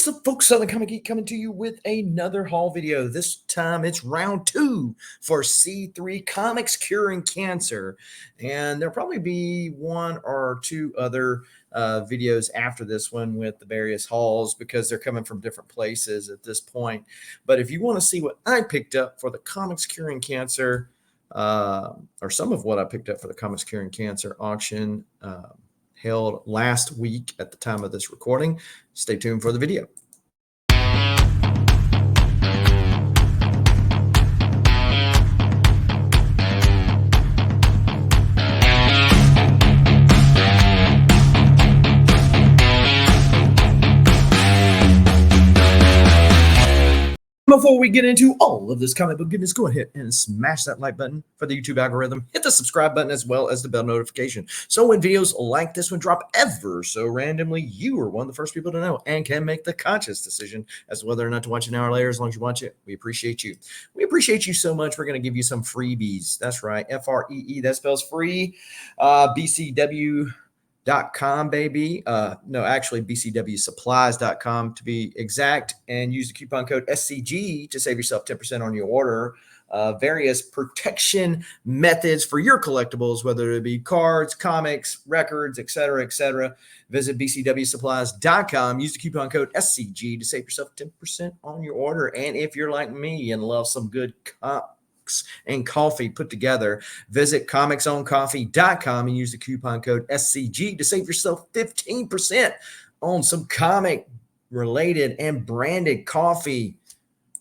What's up, folks? Southern Comic Geek coming to you with another haul video. This time it's round 2 for C3 Comics Curing Cancer. And there'll probably be one or two other videos after this one with the various hauls because they're coming from different places at this point. But if you want to see what I picked up for the Comics Curing Cancer, or some of what I picked up for the Comics Curing Cancer auction, held last week at the time of this recording. Stay tuned for the video. Before we get into all of this comic book goodness, go ahead and smash that like button for the YouTube algorithm. Hit the subscribe button as well as the bell notification. So when videos like this one drop ever so randomly, you are one of the first people to know and can make the conscious decision as to whether or not to watch an hour later. As long as you watch it, we appreciate you. We appreciate you so much. We're going to give you some freebies. That's right. FREE. That spells free. BCW.com, baby. No, actually bcwsupplies.com to be exact, and use the coupon code SCG to save yourself 10% on your order. Various protection methods for your collectibles, whether it be cards, comics, records, etc., etc. Visit bcwsupplies.com. Use the coupon code SCG to save yourself 10% on your order. And if you're like me and love some good and coffee put together, visit comicsowncoffee.com and use the coupon code SCG to save yourself 15% on some comic related and branded coffee,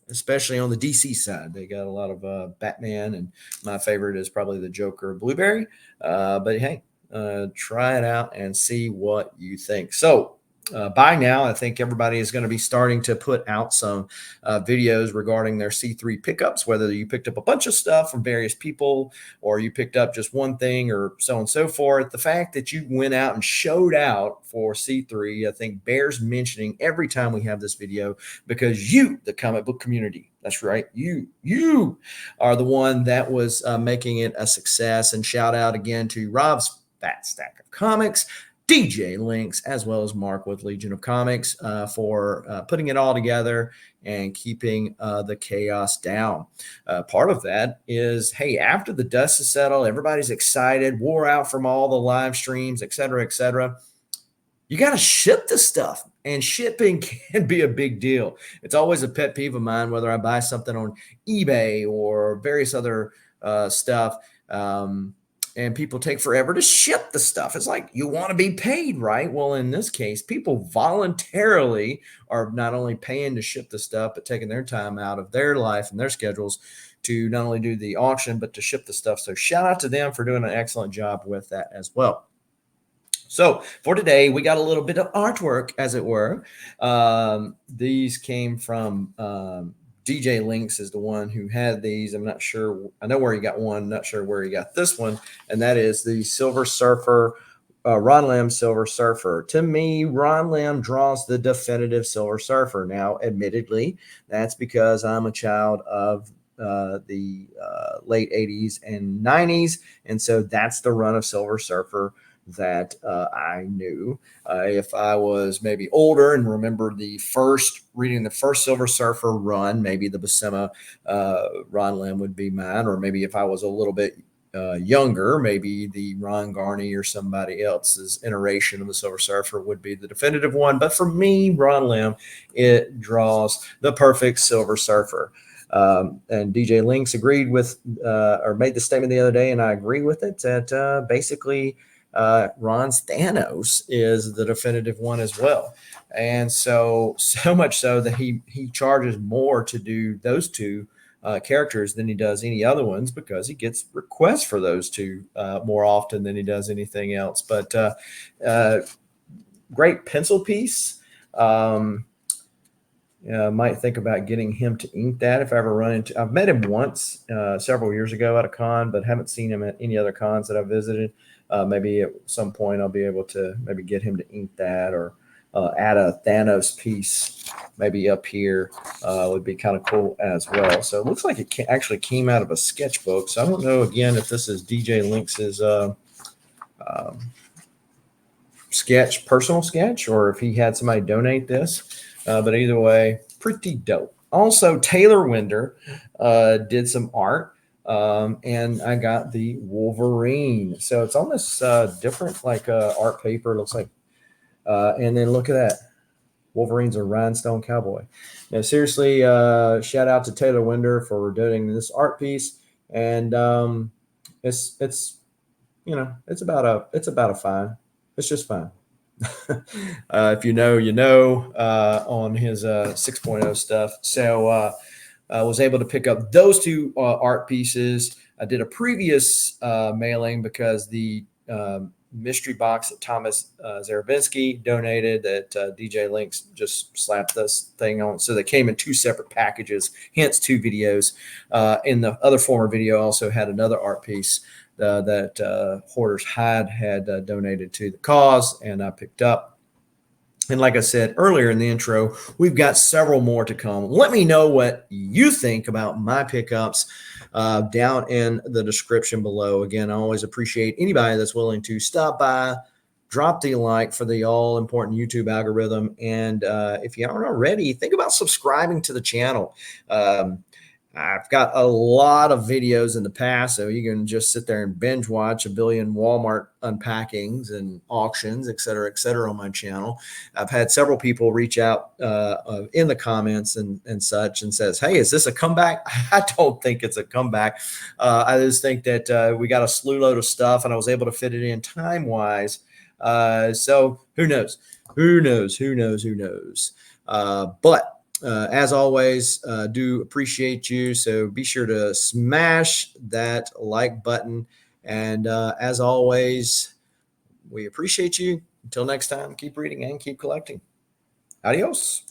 especially on the DC side. They got a lot of Batman, and my favorite is probably the Joker Blueberry. But hey, try it out and see what you think. So by now, I think everybody is going to be starting to put out some videos regarding their C3 pickups, whether you picked up a bunch of stuff from various people or you picked up just one thing or so on and so forth. The fact that you went out and showed out for C3, I think bears mentioning every time we have this video, because you, the comic book community, that's right, you are the one that was making it a success. And shout out again to Rob's Fat Stack of Comics, DJ Links, as well as Mark with Legion of Comics for putting it all together and keeping the chaos down. Part of that is, hey, after the dust is settled, everybody's excited, wore out from all the live streams, etc., etc. You got to ship the stuff, and shipping can be a big deal. It's always a pet peeve of mine, whether I buy something on eBay or various other stuff. And people take forever to ship the stuff. It's like, you want to be paid, right? Well, in this case, people voluntarily are not only paying to ship the stuff, but taking their time out of their life and their schedules to not only do the auction, but to ship the stuff. So shout out to them for doing an excellent job with that as well. So for today, we got a little bit of artwork, as it were. These came from DJ Links is the one who had these. I'm not sure. I know where he got one. Not sure where he got this one. And that is the Silver Surfer, Ron Lim Silver Surfer. To me, Ron Lim draws the definitive Silver Surfer. Now, admittedly, that's because I'm a child of the late 80s and 90s. And so that's the run of Silver Surfer that I knew. If I was maybe older and remembered reading the first Silver Surfer run, maybe the Buscema Ron Lim would be mine. Or maybe if I was a little bit younger, maybe the Ron Garney or somebody else's iteration of the Silver Surfer would be the definitive one. But for me, Ron Lim, it draws the perfect Silver Surfer. And DJ Links agreed with or made the statement the other day, and I agree with it, that basically Ron's Thanos is the definitive one as well. And so much so that he charges more to do those two characters than he does any other ones, because he gets requests for those two more often than he does anything else. But great pencil piece. Might think about getting him to ink that if I ever run into. I've met him once several years ago at a con, but haven't seen him at any other cons that I've visited. Maybe at some point I'll be able to maybe get him to ink that, or add a Thanos piece maybe up here. Would be kind of cool as well. So it looks like it actually came out of a sketchbook. So I don't know, again, if this is DJ Links's sketch, personal sketch, or if he had somebody donate this. But either way, pretty dope. Also, Taylor Winder did some art, and I got the Wolverine. So it's on this different like art paper. It looks like, and then look at that. Wolverine's a rhinestone cowboy. Now, seriously, shout out to Taylor Winder for donating this art piece, and it's it's about a fine. It's just fine. If you know, you know, on his 6.0 stuff. So I was able to pick up those two art pieces. I did a previous mailing because the mystery box that Thomas Zarabinsky donated that DJ Links just slapped this thing on. So they came in two separate packages, hence two videos. In the other former video, I also had another art piece that Hoarders had donated to the cause, and I picked up. And like I said earlier in the intro, we've got several more to come. Let me know what you think about my pickups down in the description below. Again, I always appreciate anybody that's willing to stop by, drop the like for the all-important YouTube algorithm. And if you aren't already, think about subscribing to the channel. I've got a lot of videos in the past, so you can just sit there and binge watch a billion Walmart unpackings and auctions, et cetera, on my channel. I've had several people reach out in the comments and such and says, hey, is this a comeback? I don't think it's a comeback. I just think that we got a slew load of stuff and I was able to fit it in time-wise. So who knows? But as always, do appreciate you. So be sure to smash that like button. And as always, we appreciate you. Until next time, keep reading and keep collecting. Adios.